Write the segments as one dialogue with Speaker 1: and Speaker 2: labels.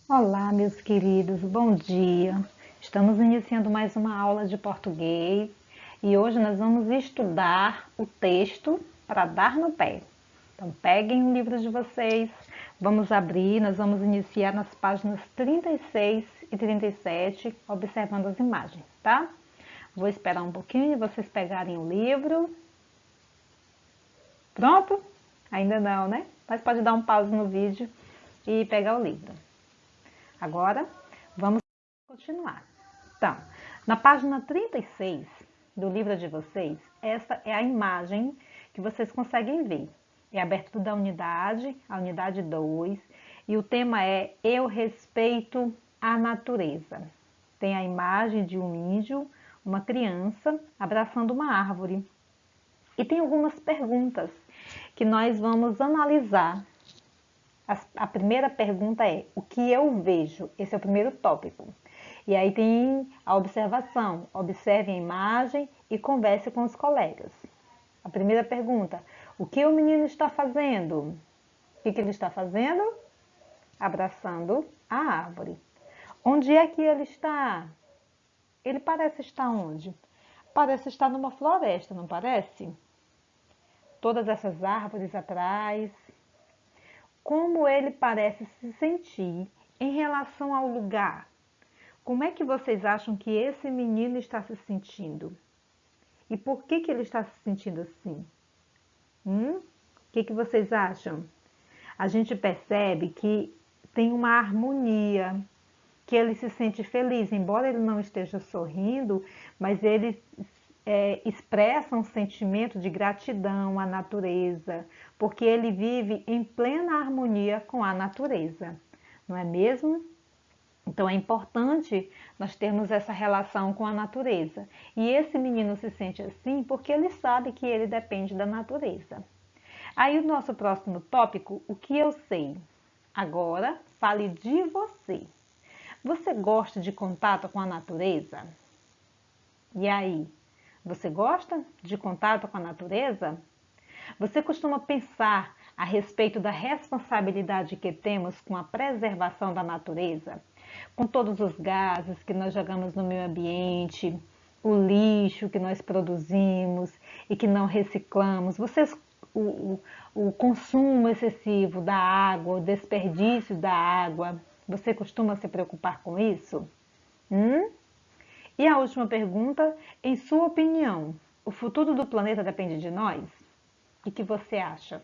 Speaker 1: Olá, meus queridos, bom dia. Estamos iniciando mais uma aula de português e hoje nós vamos estudar o texto para dar no pé. Então, peguem o livro de vocês, vamos abrir, nós vamos iniciar nas páginas 36 e 37, observando as imagens, tá? Vou esperar um pouquinho e vocês pegarem o livro. Pronto? Ainda não, né? Mas pode dar um pause no vídeo e pegar o livro. Agora, vamos continuar. Então, na página 36 do livro de vocês, essa é a imagem que vocês conseguem ver. É a abertura da unidade, a unidade 2, e o tema é Eu respeito a natureza. Tem a imagem de um índio, uma criança, abraçando uma árvore. E tem algumas perguntas que nós vamos analisar. A primeira pergunta é, o que eu vejo? Esse é o primeiro tópico. E aí tem a observação, observe a imagem e converse com os colegas. A primeira pergunta, o que o menino está fazendo? O que ele está fazendo? Abraçando a árvore. Onde é que ele está? Ele parece estar onde? Parece estar numa floresta, não parece? Todas essas árvores atrás. Como ele parece se sentir em relação ao lugar? Como é que vocês acham que esse menino está se sentindo? E por que ele está se sentindo assim? O que vocês acham? A gente percebe que tem uma harmonia, que ele se sente feliz, embora ele não esteja sorrindo, mas ele expressa um sentimento de gratidão à natureza, porque ele vive em plena harmonia com a natureza, não é mesmo? Então é importante nós termos essa relação com a natureza. E esse menino se sente assim porque ele sabe que ele depende da natureza. Aí o nosso próximo tópico, o que eu sei? Agora, fale de você. Você gosta de contato com a natureza? E aí? Você gosta de contato com a natureza? Você costuma pensar a respeito da responsabilidade que temos com a preservação da natureza? Com todos os gases que nós jogamos no meio ambiente, o lixo que nós produzimos e que não reciclamos, o consumo excessivo da água, o desperdício da água, você costuma se preocupar com isso? E a última pergunta, em sua opinião, o futuro do planeta depende de nós? O que você acha?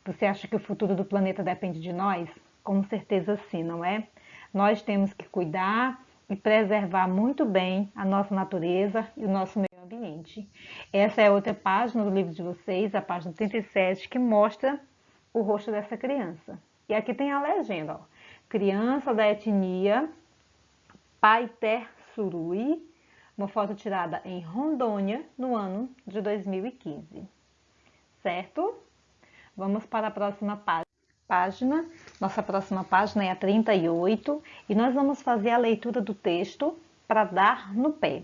Speaker 1: Você acha que o futuro do planeta depende de nós? Com certeza sim, não é? Nós temos que cuidar e preservar muito bem a nossa natureza e o nosso meio ambiente. Essa é outra página do livro de vocês, a página 37, que mostra o rosto dessa criança. E aqui tem a legenda, ó. Criança da etnia Paiter Surui, uma foto tirada em Rondônia no ano de 2015. Certo? Vamos para a próxima página. Nossa próxima página é a 38 e nós vamos fazer a leitura do texto para dar no pé.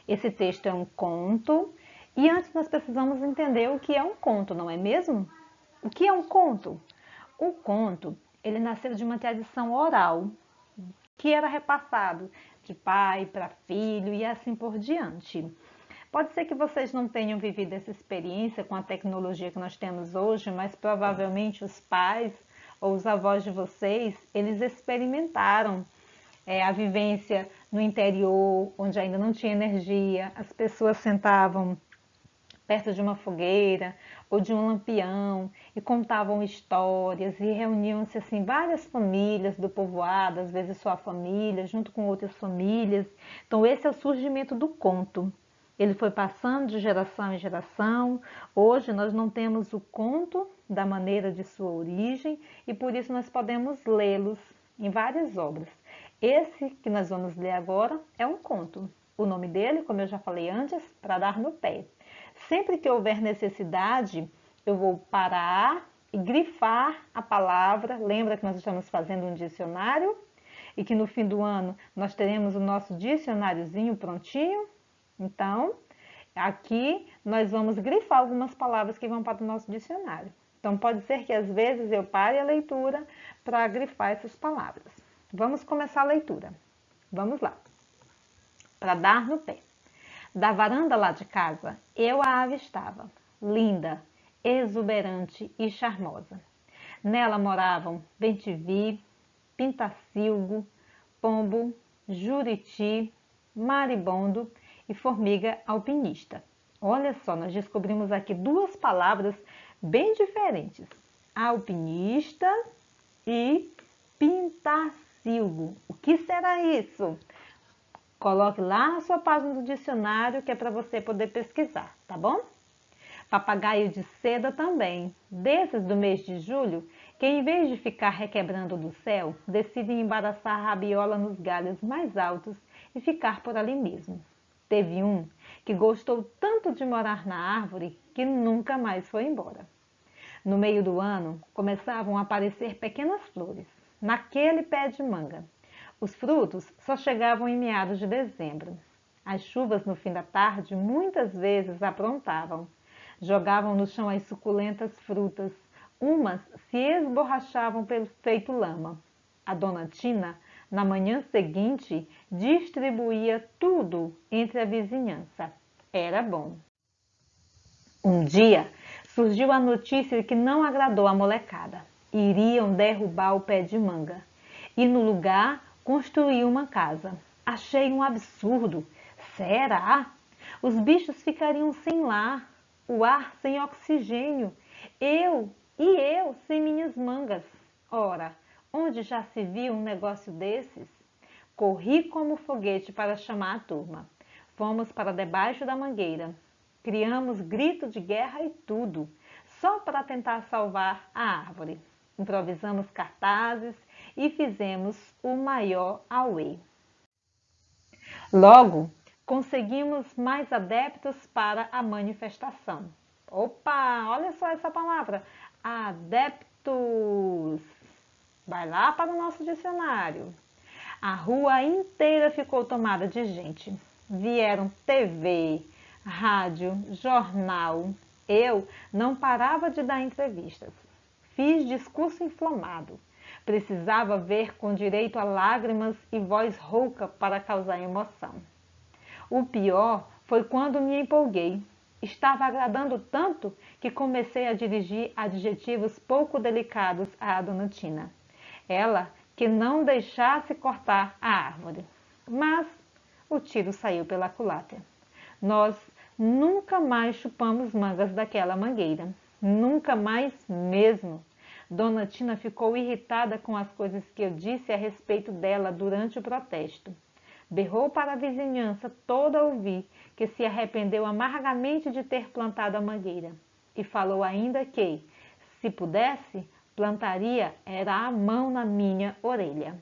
Speaker 1: Esse texto é um conto e antes nós precisamos entender o que é um conto, não é mesmo? O que é um conto? O conto, ele nasceu de uma tradição oral que era repassado de pai para filho e assim por diante. Pode ser que vocês não tenham vivido essa experiência com a tecnologia que nós temos hoje, mas provavelmente os pais ou os avós de vocês, eles experimentaram a vivência no interior, onde ainda não tinha energia, as pessoas sentavam perto de uma fogueira ou de um lampião e contavam histórias e reuniam-se assim várias famílias do povoado, às vezes só a família, junto com outras famílias. Então esse é o surgimento do conto. Ele foi passando de geração em geração. Hoje nós não temos o conto da maneira de sua origem e por isso nós podemos lê-los em várias obras. Esse que nós vamos ler agora é um conto. O nome dele, como eu já falei antes, para dar no pé. Sempre que houver necessidade, eu vou parar e grifar a palavra. Lembra que nós estamos fazendo um dicionário? E que no fim do ano nós teremos o nosso dicionáriozinho prontinho? Então, aqui nós vamos grifar algumas palavras que vão para o nosso dicionário. Então, pode ser que às vezes eu pare a leitura para grifar essas palavras. Vamos começar a leitura. Vamos lá. Para dar no pé. Da varanda lá de casa, eu a avistava, linda, exuberante e charmosa. Nela moravam bem-te-vi, pintacilgo, pombo, juriti, maribondo e formiga alpinista. Olha só, nós descobrimos aqui duas palavras bem diferentes. Alpinista e pintacilgo. O que será isso? Coloque lá na sua página do dicionário que é para você poder pesquisar, tá bom? Papagaio de seda também. Desses do mês de julho, que em vez de ficar requebrando do céu, decidem embaraçar a rabiola nos galhos mais altos e ficar por ali mesmo. Teve um que gostou tanto de morar na árvore que nunca mais foi embora. No meio do ano, começavam a aparecer pequenas flores, naquele pé de manga. Os frutos só chegavam em meados de dezembro. As chuvas no fim da tarde muitas vezes aprontavam. Jogavam no chão as suculentas frutas. Umas se esborrachavam pelo feito lama. A dona Tina, na manhã seguinte, distribuía tudo entre a vizinhança. Era bom. Um dia, surgiu a notícia que não agradou a molecada. Iriam derrubar o pé de manga e, no lugar, construir uma casa. Achei um absurdo. Será? Os bichos ficariam sem lar, o ar sem oxigênio, eu sem minhas mangas. Ora, onde já se viu um negócio desses? Corri como foguete para chamar a turma. Fomos para debaixo da mangueira. Criamos grito de guerra e tudo, só para tentar salvar a árvore. Improvisamos cartazes e fizemos o maior auê. Logo, conseguimos mais adeptos para a manifestação. Opa, olha só essa palavra, adeptos. Vai lá para o nosso dicionário. A rua inteira ficou tomada de gente. Vieram TV, rádio, jornal. Eu não parava de dar entrevistas. Fiz discurso inflamado. Precisava ver com direito a lágrimas e voz rouca para causar emoção. O pior foi quando me empolguei. Estava agradando tanto que comecei a dirigir adjetivos pouco delicados à dona Tina. Ela que não deixasse cortar a árvore. Mas o tiro saiu pela culatra. Nós nunca mais chupamos mangas daquela mangueira. Nunca mais mesmo. Dona Tina ficou irritada com as coisas que eu disse a respeito dela durante o protesto. Berrou para a vizinhança toda a ouvir que se arrependeu amargamente de ter plantado a mangueira. E falou ainda que, se pudesse, plantaria era a mão na minha orelha.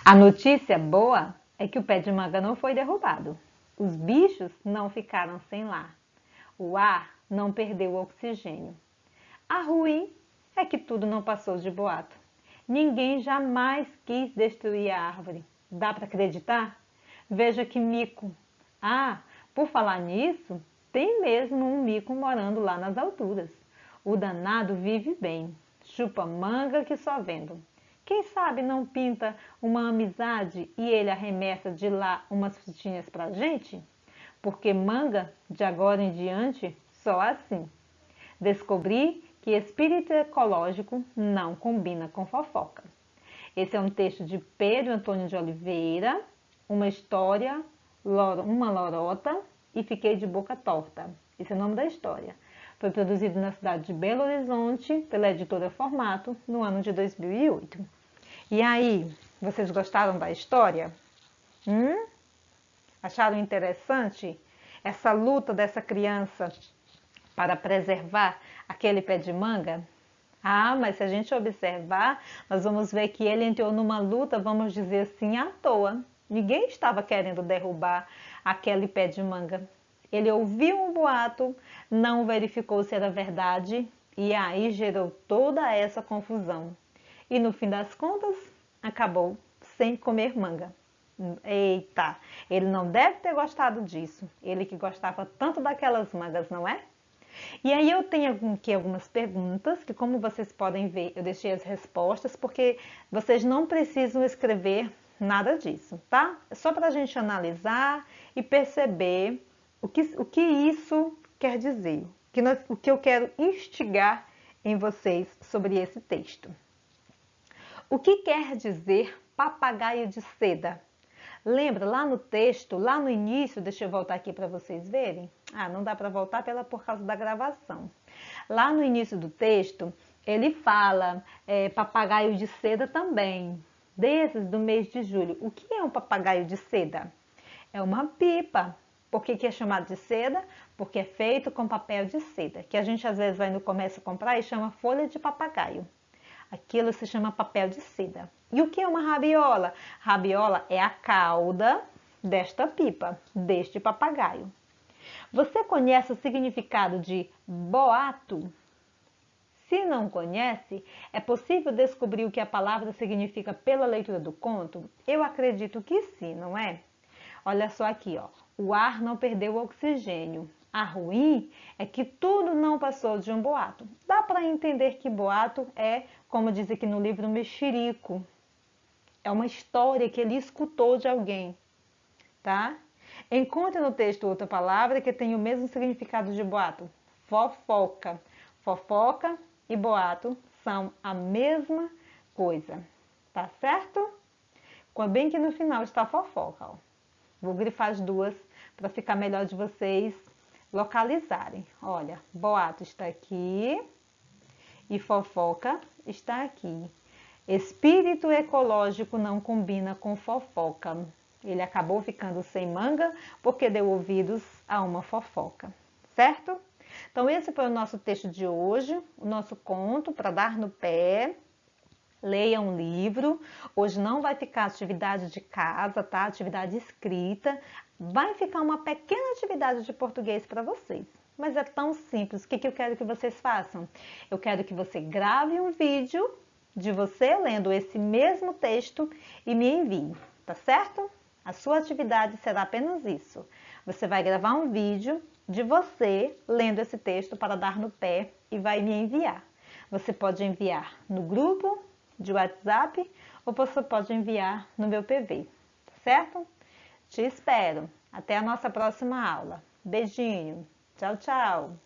Speaker 1: A notícia boa é que o pé de manga não foi derrubado. Os bichos não ficaram sem lar. O ar não perdeu o oxigênio. A ruim é que tudo não passou de boato. Ninguém jamais quis destruir a árvore. Dá para acreditar? Veja que mico. Ah, por falar nisso, tem mesmo um mico morando lá nas alturas. O danado vive bem, chupa manga que só vendo. Quem sabe não pinta uma amizade e ele arremessa de lá umas frutinhas pra gente? Porque manga, de agora em diante, só assim. Descobri que espírito ecológico não combina com fofoca. Esse é um texto de Pedro Antônio de Oliveira, uma história, uma lorota e fiquei de boca torta. Esse é o nome da história. Foi produzido na cidade de Belo Horizonte pela editora Formato no ano de 2008. E aí, vocês gostaram da história? Acharam interessante essa luta dessa criança para preservar aquele pé de manga? Ah, mas se a gente observar, nós vamos ver que ele entrou numa luta, vamos dizer assim, à toa. Ninguém estava querendo derrubar aquele pé de manga. Ele ouviu um boato, não verificou se era verdade e aí gerou toda essa confusão. E no fim das contas, acabou sem comer manga. Eita, ele não deve ter gostado disso. Ele que gostava tanto daquelas mangas, não é? E aí eu tenho aqui algumas perguntas, que como vocês podem ver, eu deixei as respostas, porque vocês não precisam escrever nada disso, tá? É só para a gente analisar e perceber o que isso quer dizer, o que eu quero instigar em vocês sobre esse texto. O que quer dizer papagaio de seda? Lembra lá no texto, lá no início, deixa eu voltar aqui para vocês verem. Ah, não dá para voltar por causa da gravação. Lá no início do texto, ele fala papagaio de seda também, desses do mês de julho. O que é um papagaio de seda? É uma pipa. Por que é chamado de seda? Porque é feito com papel de seda, que a gente às vezes vai no comércio comprar e chama folha de papagaio. Aquilo se chama papel de seda. E o que é uma rabiola? Rabiola é a cauda desta pipa, deste papagaio. Você conhece o significado de boato? Se não conhece, é possível descobrir o que a palavra significa pela leitura do conto? Eu acredito que sim, não é? Olha só aqui, ó. O ar não perdeu o oxigênio. A ruim é que tudo não passou de um boato. Dá para entender que boato é, como diz aqui no livro, mexerico. É uma história que ele escutou de alguém, tá? Encontre no texto outra palavra que tem o mesmo significado de boato. Fofoca. Fofoca e boato são a mesma coisa, tá certo? Bem que no final está fofoca, ó. Vou grifar as duas para ficar melhor de vocês localizarem. Olha, boato está aqui e fofoca está aqui. Espírito ecológico não combina com fofoca. Ele acabou ficando sem manga porque deu ouvidos a uma fofoca, certo? Então esse foi o nosso texto de hoje, o nosso conto para dar no pé. Leia um livro. Hoje não vai ficar atividade de casa, tá? Atividade escrita. Vai ficar uma pequena atividade de português para vocês. Mas é tão simples. O que eu quero que vocês façam? Eu quero que você grave um vídeo de você lendo esse mesmo texto e me envie, tá certo? A sua atividade será apenas isso. Você vai gravar um vídeo de você lendo esse texto para dar no pé e vai me enviar. Você pode enviar no grupo de WhatsApp ou você pode enviar no meu PV, tá certo? Te espero. Até a nossa próxima aula. Beijinho. Tchau, tchau.